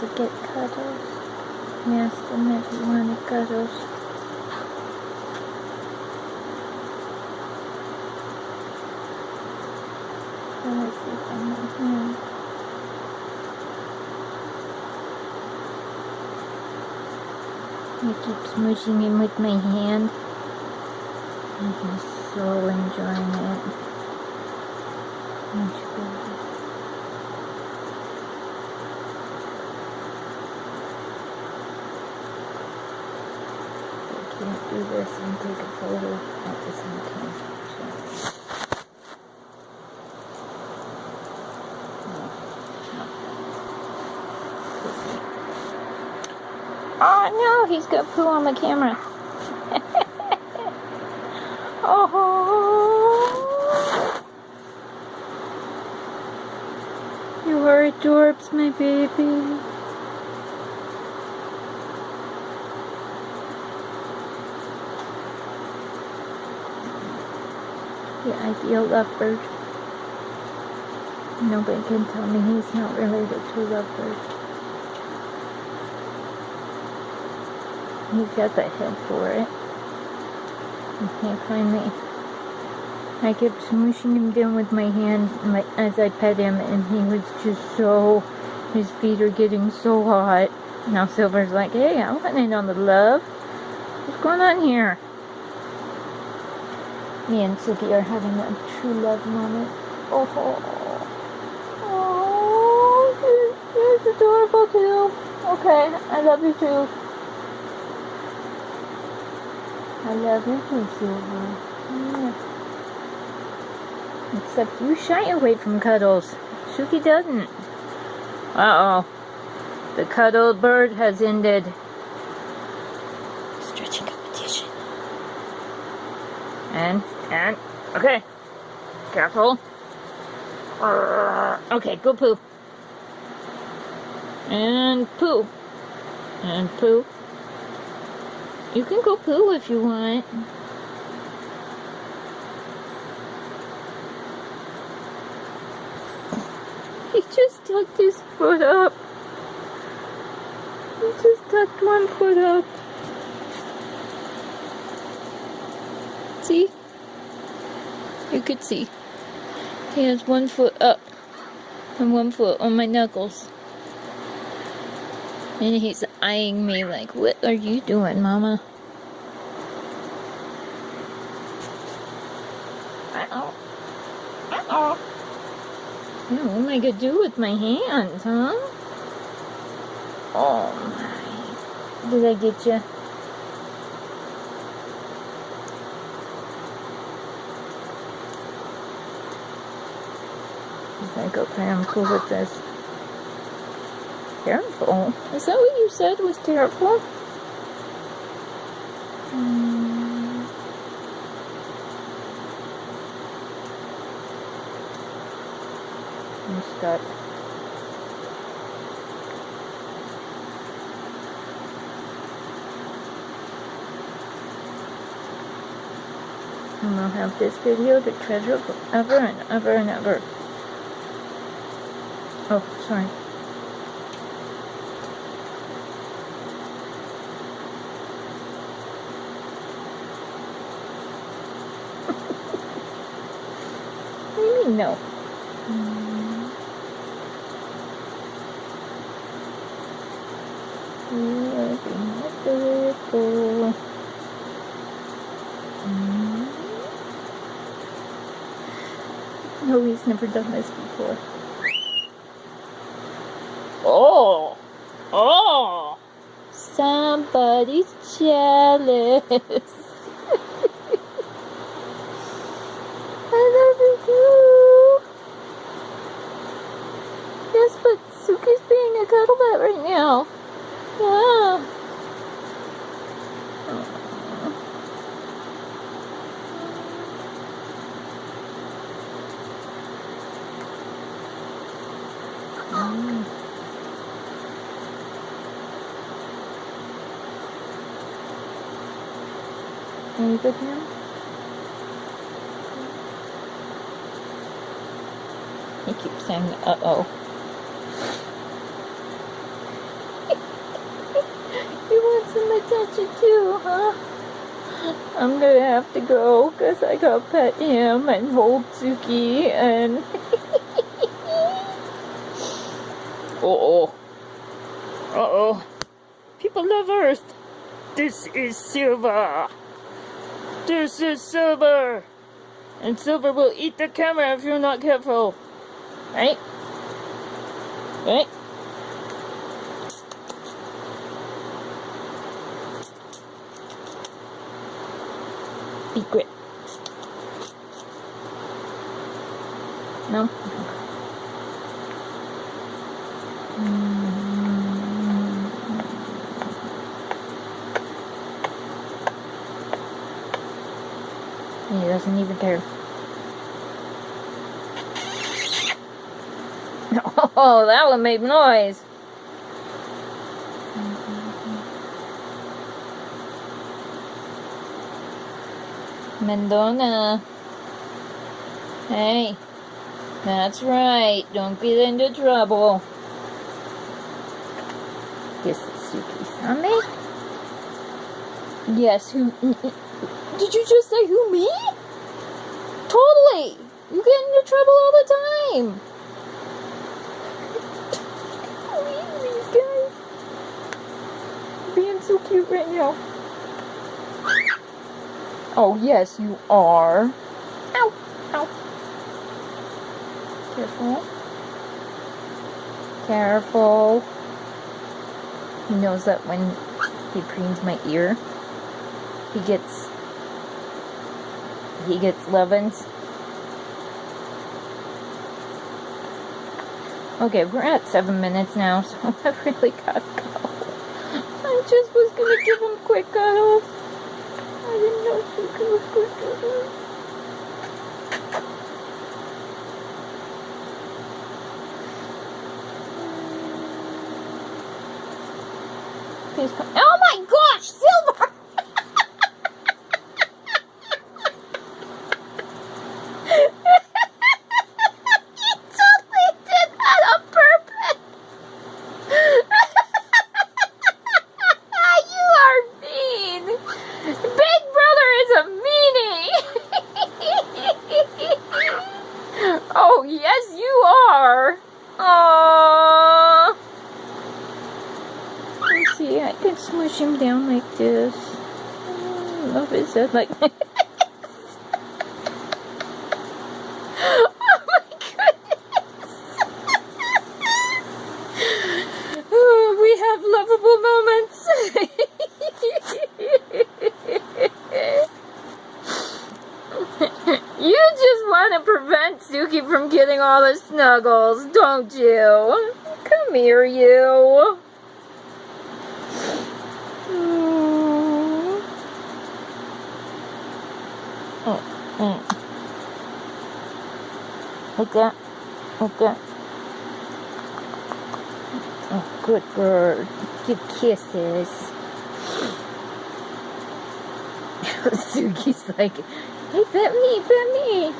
to get cuddles. I asked him if he wanted cuddles. So I see from my hand. I keep smooshing him with my hand. And he's so enjoying it. Much better. I can't do this and take a photo at the same time. So. Oh no, he's got poo on the camera. Oh, you are adorbs, my baby. The ideal lovebird. Nobody can tell me he's not related to a lovebird. He's got the head for it. Okay, finally, I kept smooshing him down with my hand as I pet him, and he was just so, his feet are getting so hot. Now Silver's like, hey, I'm putting in on the love. What's going on here? Me and Tsuki are having a true love moment. Oh, you're adorable too. Okay, I love you too. I love you too, Silver. Yeah. Except you shy away from cuddles. Tsuki doesn't. Uh-oh. The cuddle bird has ended. Stretching competition. And, okay. Careful. Okay, go poo. And poo. And poo. You can go poo if you want. He just tucked his foot up. He just tucked one foot up. See? You could see. He has one foot up and one foot on my knuckles. And he's eyeing me like, what are you doing, Mama? Uh-oh. Uh-oh. Yeah, what am I gonna do with my hands, huh? Oh my. Did I get you? I go careful with this. Careful? Is that what you said was careful? I'm stuck. And I'll have this video to treasure forever and ever and ever. Oh, sorry. What do you mean, no? You are being adorable. No, he's never done this before. Oh! Oh! Somebody's jealous. I love you too. Yes, but Tsuki's being a cuddle butt right now. Yeah. Are you good now? He keeps saying, uh-oh. touch it too, huh? I'm gonna have to go because I gotta pet him and hold Tsuki and... Uh-oh. Uh-oh. People of Earth, this is Silver. This is Silver. And Silver will eat the camera if you're not careful. Right? Right? Secret. No? He doesn't even care. Oh, that one made noise. Mendona. Hey, that's right. Don't get into trouble. This is Tsuki's Sunday. Yes, who? Did you just say who, me? Totally. You get into trouble all the time. These guys being so cute right now. Oh, yes, you are. Ow, ow. Careful. Careful. He knows that when he preens my ear, he gets Levins. Okay, we're at 7 minutes now, so I really gotta go. I just was gonna give him quick cuddles. I didn't know Tsuki was quick cuddles. Please come. Oh my gosh, Silver! Oh, yes, you are. Aww. Let's see, I can smush him down like this. I love his head like this. Oh my goodness. Oh, we have lovable moments. You just want to prevent Tsuki from getting all the snuggles, don't you? Come here, you. Like that. Like that. Oh, good bird. Give kisses. Tsuki's like, hey, pet me, pet me.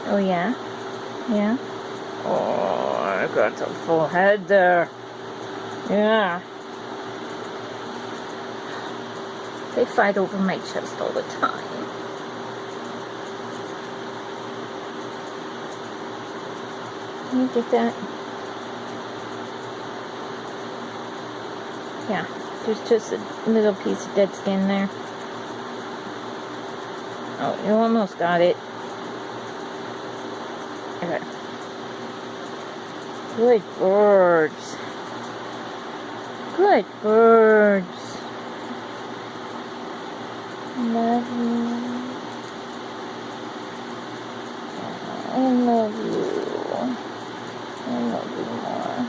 Oh, yeah? Yeah? Oh, I got a full head there. Yeah. They fight over my chest all the time. Can you get that? Yeah, there's just a little piece of dead skin there. Oh, you almost got it. Okay. Good birds. Good birds. Love you. I love you. I love you more.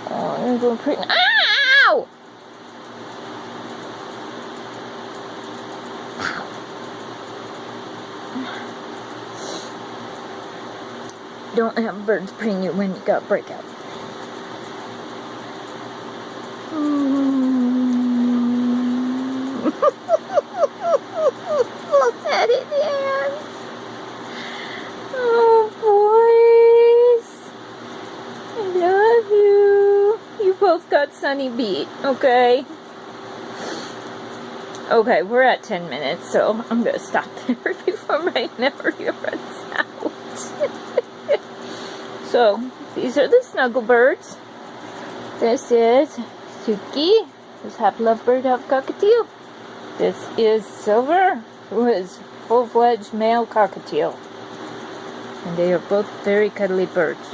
Oh, you're going pretty. Ow! Don't have birds preen you when you got breakout. Look at it. honeybee, okay? Okay, we're at 10 minutes, so I'm gonna stop there before my memory runs out. So, these are the snuggle birds. This is Tsuki, who's half lovebird, half cockatiel. This is Silver, who is full-fledged male cockatiel. And they are both very cuddly birds.